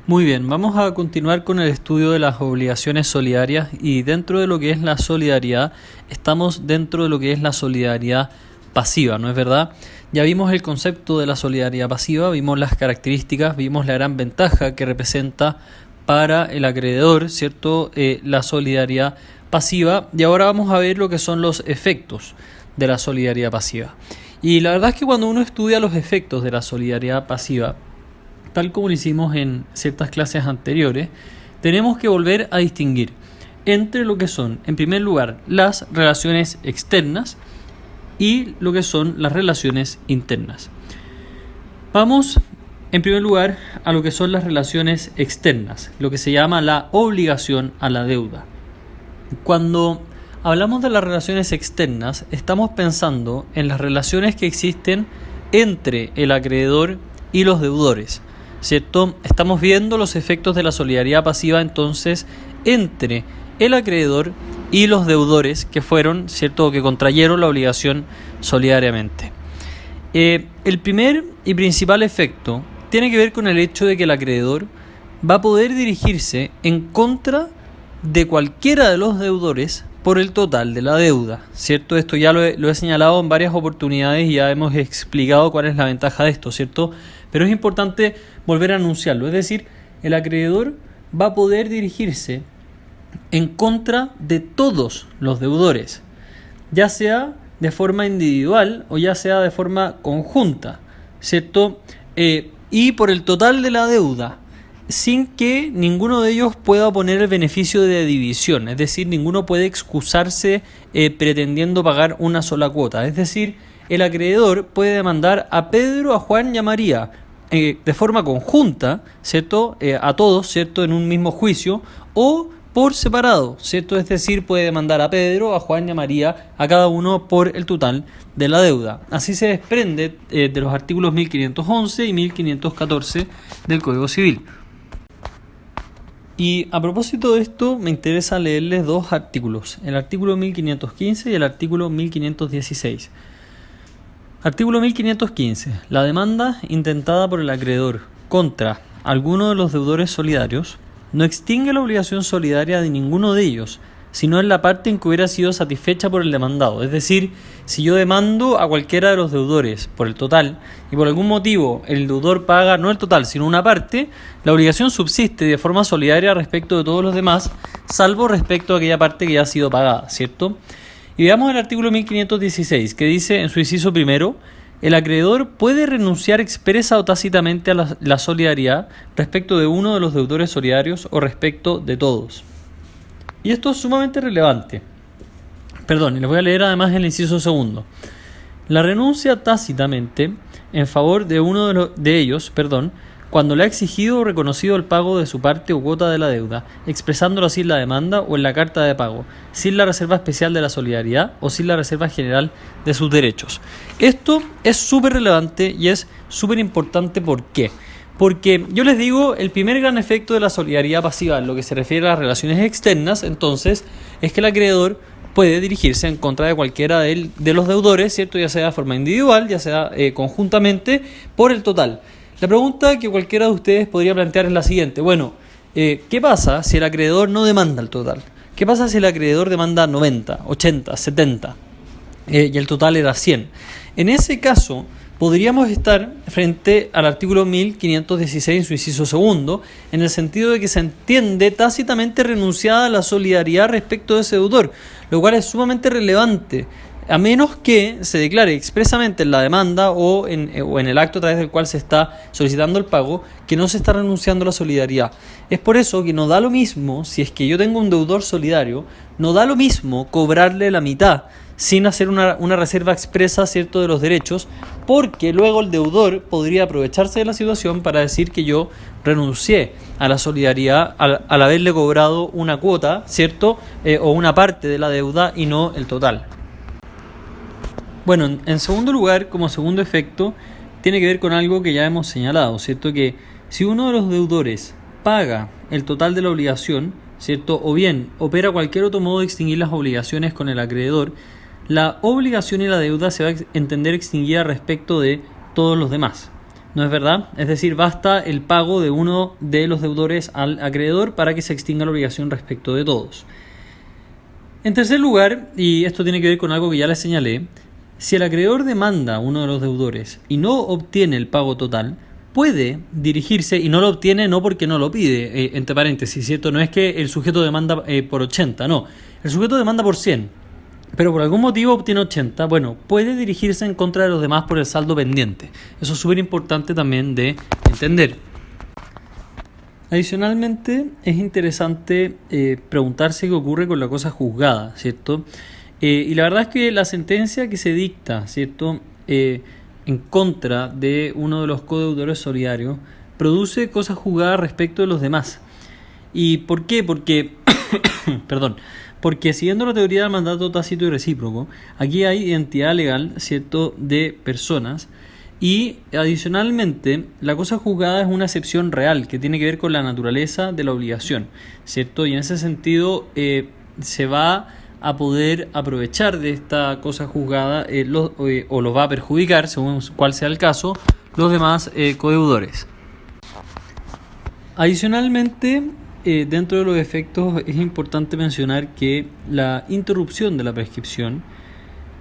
Muy bien, vamos a continuar con el estudio de las obligaciones solidarias y dentro de lo que es la solidaridad, estamos dentro de lo que es la solidaridad pasiva, ¿no es verdad? Ya vimos el concepto de la solidaridad pasiva, vimos las características, vimos la gran ventaja que representa para el acreedor, ¿cierto? La solidaridad pasiva, y ahora vamos a ver lo que son los efectos de la solidaridad pasiva. Y la verdad es que cuando uno estudia los efectos de la solidaridad pasiva, tal como lo hicimos en ciertas clases anteriores, tenemos que volver a distinguir entre lo que son, en primer lugar, las relaciones externas y lo que son las relaciones internas. Vamos, en primer lugar, a lo que son las relaciones externas, lo que se llama la obligación a la deuda. Cuando hablamos de las relaciones externas, estamos pensando en las relaciones que existen entre el acreedor y los deudores, ¿cierto? Estamos viendo los efectos de la solidaridad pasiva entonces entre el acreedor y los deudores que fueron, ¿cierto?, que contrayeron la obligación solidariamente. El primer y principal efecto tiene que ver con el hecho de que el acreedor va a poder dirigirse en contra de cualquiera de los deudores por el total de la deuda, ¿cierto? Esto ya lo he señalado en varias oportunidades y ya hemos explicado cuál es la ventaja de esto, ¿cierto? Pero es importante volver a anunciarlo, es decir, el acreedor va a poder dirigirse en contra de todos los deudores, ya sea de forma individual o ya sea de forma conjunta, ¿cierto? Y por el total de la deuda, sin que ninguno de ellos pueda oponer el beneficio de división, es decir, ninguno puede excusarse pretendiendo pagar una sola cuota, es decir, el acreedor puede demandar a Pedro, a Juan y a María de forma conjunta, ¿cierto? A todos, ¿cierto? En un mismo juicio o por separado, ¿cierto? Es decir, puede demandar a Pedro, a Juan y a María, a cada uno por el total de la deuda. Así se desprende de los artículos 1511 y 1514 del Código Civil. Y a propósito de esto, me interesa leerles dos artículos, el artículo 1515 y el artículo 1516. Artículo 1515. La demanda intentada por el acreedor contra alguno de los deudores solidarios no extingue la obligación solidaria de ninguno de ellos, sino en la parte en que hubiera sido satisfecha por el demandado. Es decir, si yo demando a cualquiera de los deudores por el total y por algún motivo el deudor paga no el total sino una parte, la obligación subsiste de forma solidaria respecto de todos los demás, salvo respecto a aquella parte que ya ha sido pagada, ¿cierto? Y veamos el artículo 1516, que dice en su inciso primero: el acreedor puede renunciar expresa o tácitamente a la solidaridad respecto de uno de los deudores solidarios o respecto de todos. Y esto es sumamente relevante. Y les voy a leer además el inciso segundo. La renuncia tácitamente en favor de uno de ellos, cuando le ha exigido o reconocido el pago de su parte o cuota de la deuda, expresándolo así en la demanda o en la carta de pago, sin la reserva especial de la solidaridad o sin la reserva general de sus derechos. Esto es súper relevante y es súper importante. ¿Por qué? Porque yo les digo, el primer gran efecto de la solidaridad pasiva en lo que se refiere a las relaciones externas, entonces, es que el acreedor puede dirigirse en contra de cualquiera de los deudores, ¿cierto? Ya sea de forma individual, ya sea conjuntamente, por el total. La pregunta que cualquiera de ustedes podría plantear es la siguiente: ¿qué pasa si el acreedor no demanda el total? ¿Qué pasa si el acreedor demanda 90, 80, 70 y el total era 100? En ese caso, podríamos estar frente al artículo 1516 en su inciso segundo, en el sentido de que se entiende tácitamente renunciada a la solidaridad respecto de ese deudor, lo cual es sumamente relevante, a menos que se declare expresamente en la demanda o en el acto a través del cual se está solicitando el pago que no se está renunciando a la solidaridad. Es por eso que no da lo mismo, si es que yo tengo un deudor solidario, no da lo mismo cobrarle la mitad sin hacer una reserva expresa, ¿cierto?, de los derechos, porque luego el deudor podría aprovecharse de la situación para decir que yo renuncié a la solidaridad al haberle cobrado una cuota, ¿cierto?, o una parte de la deuda y no el total. Bueno, en segundo lugar, como segundo efecto, tiene que ver con algo que ya hemos señalado, ¿cierto? Que si uno de los deudores paga el total de la obligación, ¿cierto?, o bien opera cualquier otro modo de extinguir las obligaciones con el acreedor, la obligación y la deuda se va a entender extinguida respecto de todos los demás. ¿No es verdad? Es decir, basta el pago de uno de los deudores al acreedor para que se extinga la obligación respecto de todos. En tercer lugar, y esto tiene que ver con algo que ya les señalé, si el acreedor demanda a uno de los deudores y no obtiene el pago total, puede dirigirse, y no lo obtiene no porque no lo pide, entre paréntesis, ¿cierto? No es que el sujeto demanda por 80, no. El sujeto demanda por 100, pero por algún motivo obtiene 80, bueno, puede dirigirse en contra de los demás por el saldo pendiente. Eso es súper importante también de entender. Adicionalmente, es interesante preguntarse qué ocurre con la cosa juzgada, ¿cierto? Y la verdad es que la sentencia que se dicta, ¿cierto?, en contra de uno de los codeudores solidarios, produce cosas juzgadas respecto de los demás. ¿Y por qué? Porque, porque siguiendo la teoría del mandato tácito y recíproco, aquí hay identidad legal, ¿cierto?, de personas, y adicionalmente la cosa juzgada es una excepción real que tiene que ver con la naturaleza de la obligación, ¿cierto? Y en ese sentido se va a poder aprovechar de esta cosa juzgada o los va a perjudicar, según cuál sea el caso, los demás codeudores. Adicionalmente, dentro de los efectos es importante mencionar que la interrupción de la prescripción,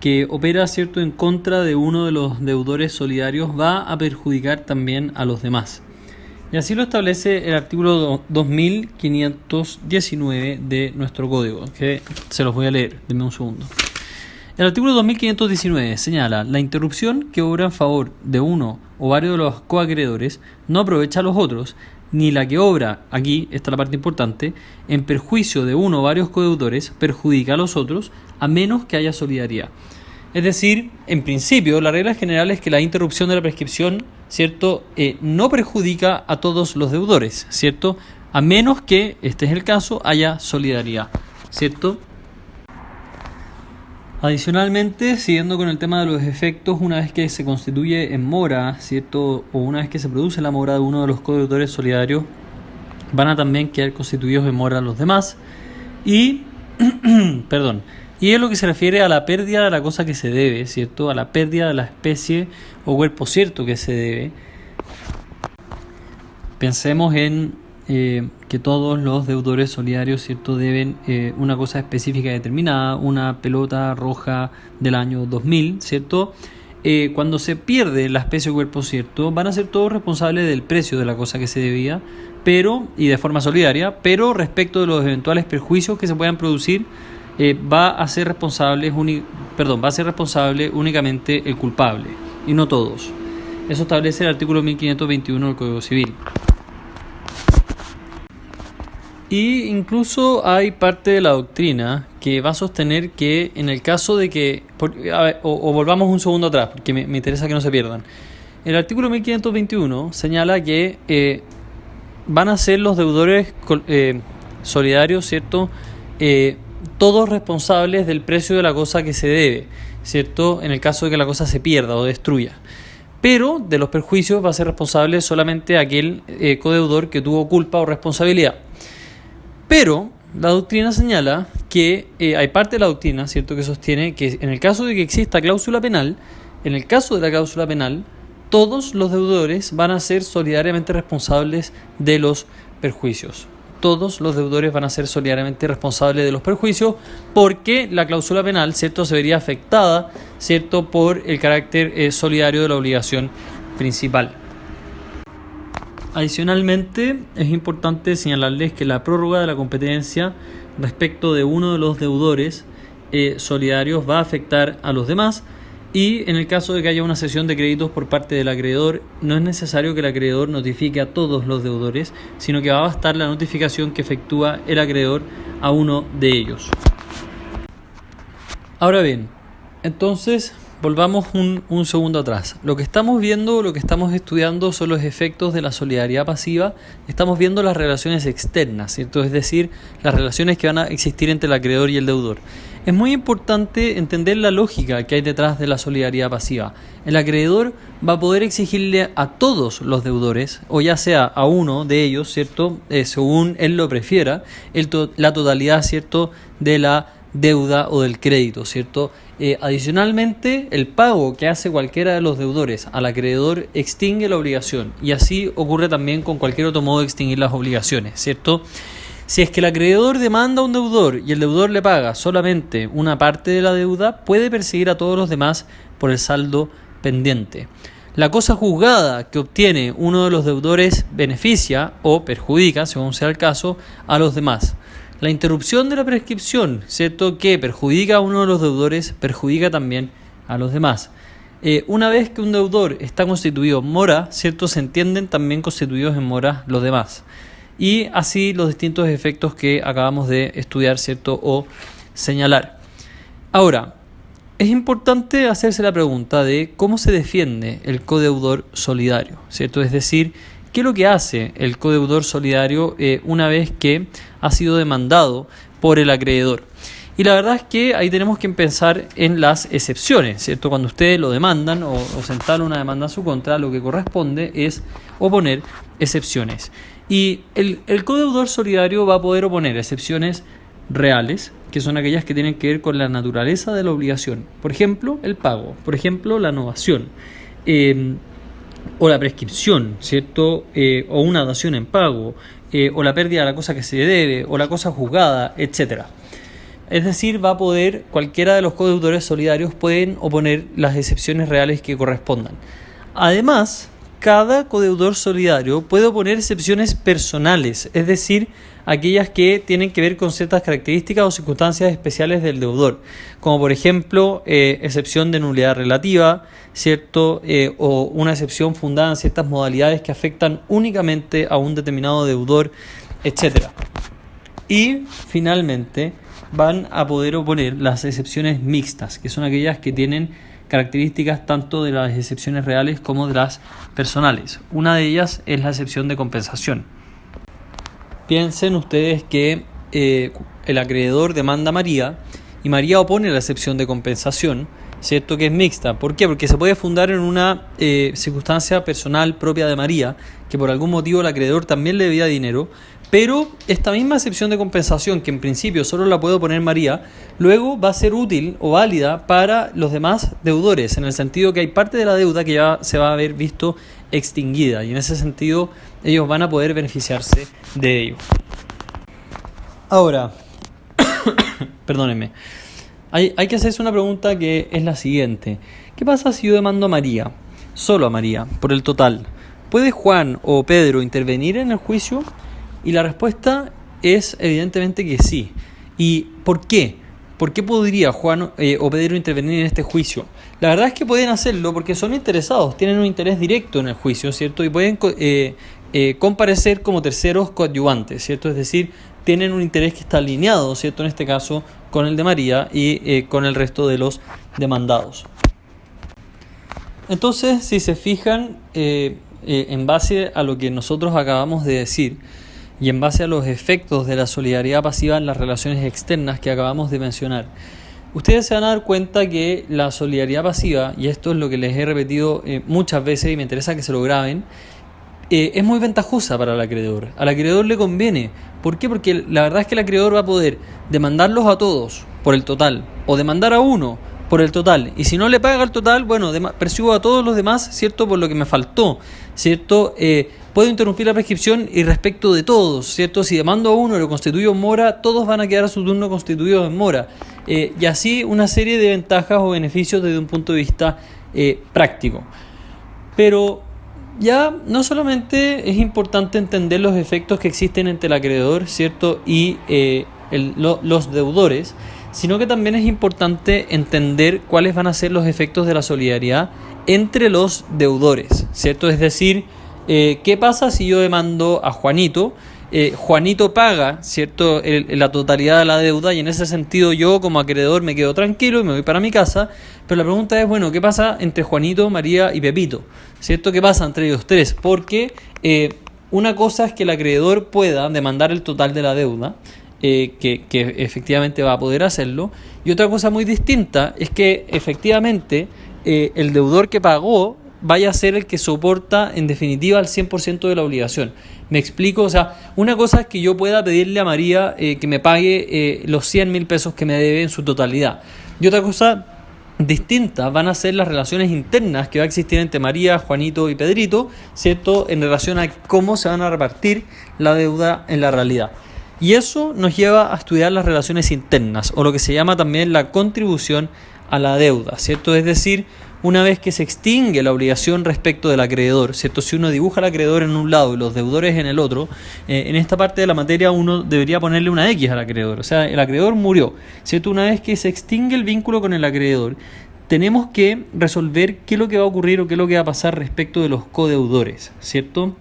que opera, ¿cierto?, en contra de uno de los deudores solidarios, va a perjudicar también a los demás. Y así lo establece el artículo 2519 de nuestro código, que se los voy a leer, denme un segundo. El artículo 2519 señala: la interrupción que obra en favor de uno o varios de los coacreedores no aprovecha a los otros, ni la que obra, aquí está la parte importante, en perjuicio de uno o varios codeudores perjudica a los otros, a menos que haya solidaridad. Es decir, en principio, la regla general es que la interrupción de la prescripción, ¿cierto?, no perjudica a todos los deudores, ¿cierto?, a menos que, este es el caso, haya solidaridad, ¿cierto? Adicionalmente, siguiendo con el tema de los efectos, una vez que se constituye en mora, ¿cierto?, o una vez que se produce la mora de uno de los codeudores solidarios, van a también quedar constituidos en mora los demás. Y, y es lo que se refiere a la pérdida de la cosa que se debe, ¿cierto?, a la pérdida de la especie o cuerpo cierto que se debe. Pensemos en que todos los deudores solidarios, ¿cierto?, deben una cosa específica determinada, una pelota roja del año 2000, ¿cierto? Cuando se pierde la especie o cuerpo cierto, van a ser todos responsables del precio de la cosa que se debía, y de forma solidaria, pero respecto de los eventuales perjuicios que se puedan producir, va a ser responsable únicamente el culpable, y no todos. Eso establece el artículo 1521 del Código Civil. Y incluso hay parte de la doctrina que va a sostener que en el caso de que... volvamos un segundo atrás, porque me interesa que no se pierdan. El artículo 1521 señala que van a ser los deudores solidarios, ¿cierto?, todos responsables del precio de la cosa que se debe, ¿cierto?, en el caso de que la cosa se pierda o destruya. Pero de los perjuicios va a ser responsable solamente aquel codeudor que tuvo culpa o responsabilidad. Pero la doctrina señala que hay parte de la doctrina, ¿cierto?, que sostiene que en el caso de que exista cláusula penal, en el caso de la cláusula penal, todos los deudores van a ser solidariamente responsables de los perjuicios. Todos los deudores van a ser solidariamente responsables de los perjuicios porque la cláusula penal, ¿cierto?, se vería afectada, ¿cierto?, por el carácter solidario de la obligación principal. Adicionalmente, es importante señalarles que la prórroga de la competencia respecto de uno de los deudores solidarios va a afectar a los demás, y en el caso de que haya una cesión de créditos por parte del acreedor, no es necesario que el acreedor notifique a todos los deudores, sino que va a bastar la notificación que efectúa el acreedor a uno de ellos. Ahora bien, entonces volvamos un segundo atrás. Lo que estamos viendo, lo que estamos estudiando son los efectos de la solidaridad pasiva. Estamos viendo las relaciones externas, ¿cierto? Es decir, las relaciones que van a existir entre el acreedor y el deudor. Es muy importante entender la lógica que hay detrás de la solidaridad pasiva. El acreedor va a poder exigirle a todos los deudores, o ya sea a uno de ellos, ¿cierto?, según él lo prefiera, la totalidad, ¿cierto?, de la deuda o del crédito, ¿cierto?, Adicionalmente, el pago que hace cualquiera de los deudores al acreedor extingue la obligación, y así ocurre también con cualquier otro modo de extinguir las obligaciones, ¿cierto? Si es que el acreedor demanda a un deudor y el deudor le paga solamente una parte de la deuda, puede perseguir a todos los demás por el saldo pendiente. La cosa juzgada que obtiene uno de los deudores beneficia o perjudica, según sea el caso, a los demás. La interrupción de la prescripción, ¿cierto?, que perjudica a uno de los deudores, perjudica también a los demás. Una vez que un deudor está constituido en mora, ¿cierto?, se entienden también constituidos en mora los demás. Y así los distintos efectos que acabamos de estudiar, ¿cierto?, o señalar. Ahora, es importante hacerse la pregunta de cómo se defiende el codeudor solidario, ¿cierto? Es decir, ¿qué es lo que hace el codeudor solidario una vez que ha sido demandado por el acreedor? Y la verdad es que ahí tenemos que pensar en las excepciones, ¿cierto? Cuando ustedes lo demandan o se entabla una demanda en su contra, lo que corresponde es oponer excepciones. Y el codeudor solidario va a poder oponer excepciones reales, que son aquellas que tienen que ver con la naturaleza de la obligación. Por ejemplo, el pago, por ejemplo, la novación, o la prescripción, ¿cierto? O una dación en pago, o la pérdida de la cosa que se debe, o la cosa juzgada, etc. Es decir, va a poder, cualquiera de los codeudores solidarios pueden oponer las excepciones reales que correspondan. Además, cada codeudor solidario puede oponer excepciones personales, es decir, aquellas que tienen que ver con ciertas características o circunstancias especiales del deudor, como por ejemplo excepción de nulidad relativa, ¿cierto? O una excepción fundada en ciertas modalidades que afectan únicamente a un determinado deudor, etc. Y finalmente van a poder oponer las excepciones mixtas, que son aquellas que tienen características tanto de las excepciones reales como de las personales. Una de ellas es la excepción de compensación. Piensen ustedes que el acreedor demanda a María y María opone la excepción de compensación, ¿cierto?, que es mixta. ¿Por qué? Porque se puede fundar en una circunstancia personal propia de María, que por algún motivo el acreedor también le debía dinero, pero esta misma excepción de compensación, que en principio solo la puede oponer María, luego va a ser útil o válida para los demás deudores, en el sentido que hay parte de la deuda que ya se va a ver visto extinguida, y en ese sentido ellos van a poder beneficiarse de ello. Ahora, perdónenme, hay que hacerse una pregunta que es la siguiente: ¿qué pasa si yo demando a María, solo a María, por el total? ¿Puede Juan o Pedro intervenir en el juicio? Y la respuesta es evidentemente que sí. ¿Y por qué? ¿Por qué podría Juan o Pedro intervenir en este juicio? La verdad es que pueden hacerlo porque son interesados, tienen un interés directo en el juicio, ¿cierto? Y pueden comparecer como terceros coadyuvantes, ¿cierto? Es decir, tienen un interés que está alineado, ¿cierto?, en este caso con el de María y con el resto de los demandados. Entonces, si se fijan, en base a lo que nosotros acabamos de decir y en base a los efectos de la solidaridad pasiva en las relaciones externas que acabamos de mencionar, ustedes se van a dar cuenta que la solidaridad pasiva, y esto es lo que les he repetido muchas veces y me interesa que se lo graben, es muy ventajosa para el acreedor. Al acreedor le conviene. ¿Por qué? Porque la verdad es que el acreedor va a poder demandarlos a todos por el total, o demandar a uno por el total, y si no le paga el total, bueno, percibo a todos los demás, ¿cierto?, por lo que me faltó, ¿cierto? Puedo interrumpir la prescripción y respecto de todos, ¿cierto? Si demando a uno y lo constituyo en mora, todos van a quedar a su turno constituidos en mora. Y así una serie de ventajas o beneficios desde un punto de vista práctico. Pero ya no solamente es importante entender los efectos que existen entre el acreedor, ¿cierto?, y los deudores, sino que también es importante entender cuáles van a ser los efectos de la solidaridad entre los deudores, ¿cierto? Es decir, ¿qué pasa si yo demando a Juanito? Juanito paga, ¿cierto?, la totalidad de la deuda, y en ese sentido yo como acreedor me quedo tranquilo y me voy para mi casa. Pero la pregunta es, bueno, ¿qué pasa entre Juanito, María y Pepito? ¿Cierto? ¿Qué pasa entre ellos tres? Porque una cosa es que el acreedor pueda demandar el total de la deuda, que efectivamente va a poder hacerlo, y otra cosa muy distinta es que efectivamente el deudor que pagó vaya a ser el que soporta en definitiva el 100% de la obligación. ¿Me explico? O sea, una cosa es que yo pueda pedirle a María que me pague los 100.000 pesos que me debe en su totalidad, y otra cosa distintas van a ser las relaciones internas que va a existir entre María, Juanito y Pedrito, ¿cierto? En relación a cómo se van a repartir la deuda en la realidad. Y eso nos lleva a estudiar las relaciones internas, o lo que se llama también la contribución a la deuda, ¿cierto? Es decir, una vez que se extingue la obligación respecto del acreedor, ¿cierto? Si uno dibuja al acreedor en un lado y los deudores en el otro, en esta parte de la materia uno debería ponerle una X al acreedor. O sea, el acreedor murió, ¿cierto? Una vez que se extingue el vínculo con el acreedor, tenemos que resolver qué es lo que va a ocurrir o qué es lo que va a pasar respecto de los codeudores, ¿cierto?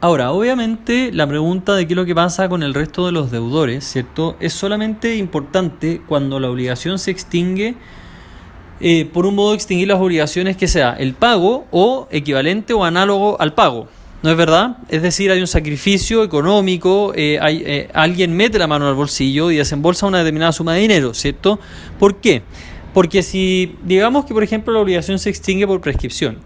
Ahora, obviamente, la pregunta de qué es lo que pasa con el resto de los deudores, ¿cierto? Es solamente importante cuando la obligación se extingue por un modo de extinguir las obligaciones que sea el pago o equivalente o análogo al pago. ¿No es verdad? Es decir, hay un sacrificio económico, alguien mete la mano al bolsillo y desembolsa una determinada suma de dinero, ¿cierto? ¿Por qué? Porque si, digamos que por ejemplo la obligación se extingue por prescripción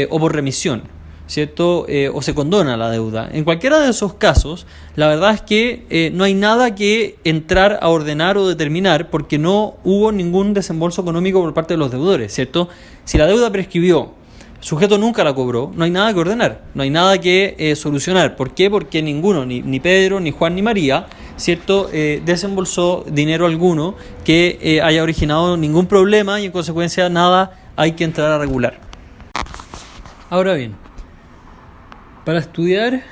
o por remisión, ¿cierto? O se condona la deuda. En cualquiera de esos casos, la verdad es que no hay nada que entrar a ordenar o determinar porque no hubo ningún desembolso económico por parte de los deudores, ¿cierto? Si la deuda prescribió, el sujeto nunca la cobró, no hay nada que ordenar, no hay nada que solucionar. ¿Por qué? Porque ninguno, ni Pedro, ni Juan, ni María, ¿cierto? Desembolsó dinero alguno que haya originado ningún problema y en consecuencia nada hay que entrar a regular. Ahora bien, para estudiar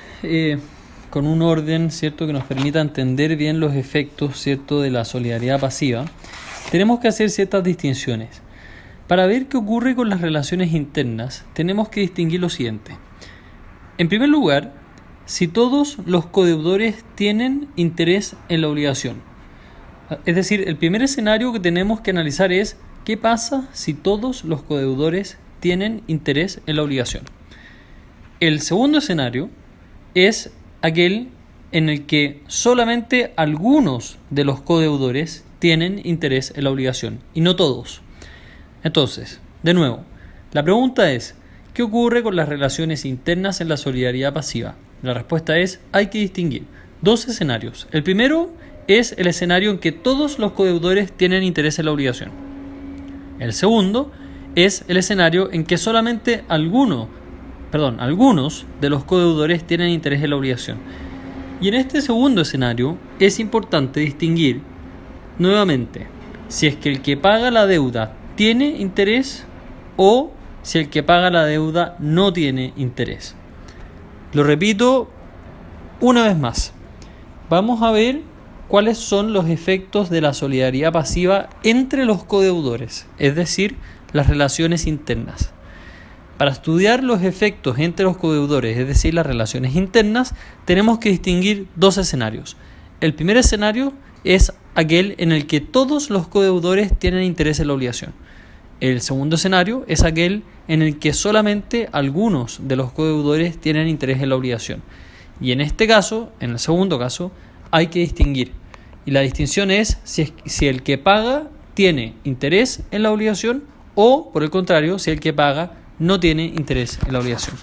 con un orden, ¿cierto?, que nos permita entender bien los efectos, ¿cierto?, de la solidaridad pasiva, tenemos que hacer ciertas distinciones. Para ver qué ocurre con las relaciones internas, tenemos que distinguir lo siguiente. En primer lugar, si todos los codeudores tienen interés en la obligación. Es decir, el primer escenario que tenemos que analizar es qué pasa si todos los codeudores tienen interés en la obligación. El segundo escenario es aquel en el que solamente algunos de los codeudores tienen interés en la obligación y no todos. Entonces, de nuevo, la pregunta es, ¿qué ocurre con las relaciones internas en la solidaridad pasiva? La respuesta es, hay que distinguir dos escenarios. El primero es el escenario en que todos los codeudores tienen interés en la obligación. El segundo es el escenario en que solamente algunos de los codeudores tienen interés en la obligación. Y en este segundo escenario es importante distinguir nuevamente si es que el que paga la deuda tiene interés o si el que paga la deuda no tiene interés. Lo repito una vez más. Vamos a ver cuáles son los efectos de la solidaridad pasiva entre los codeudores, es decir, las relaciones internas. Para estudiar los efectos entre los codeudores, es decir, las relaciones internas, tenemos que distinguir dos escenarios. El primer escenario es aquel en el que todos los codeudores tienen interés en la obligación. El segundo escenario es aquel en el que solamente algunos de los codeudores tienen interés en la obligación. Y en este caso, en el segundo caso, hay que distinguir. Y la distinción es si el que paga tiene interés en la obligación o, por el contrario, si el que paga no tiene interés en la obligación.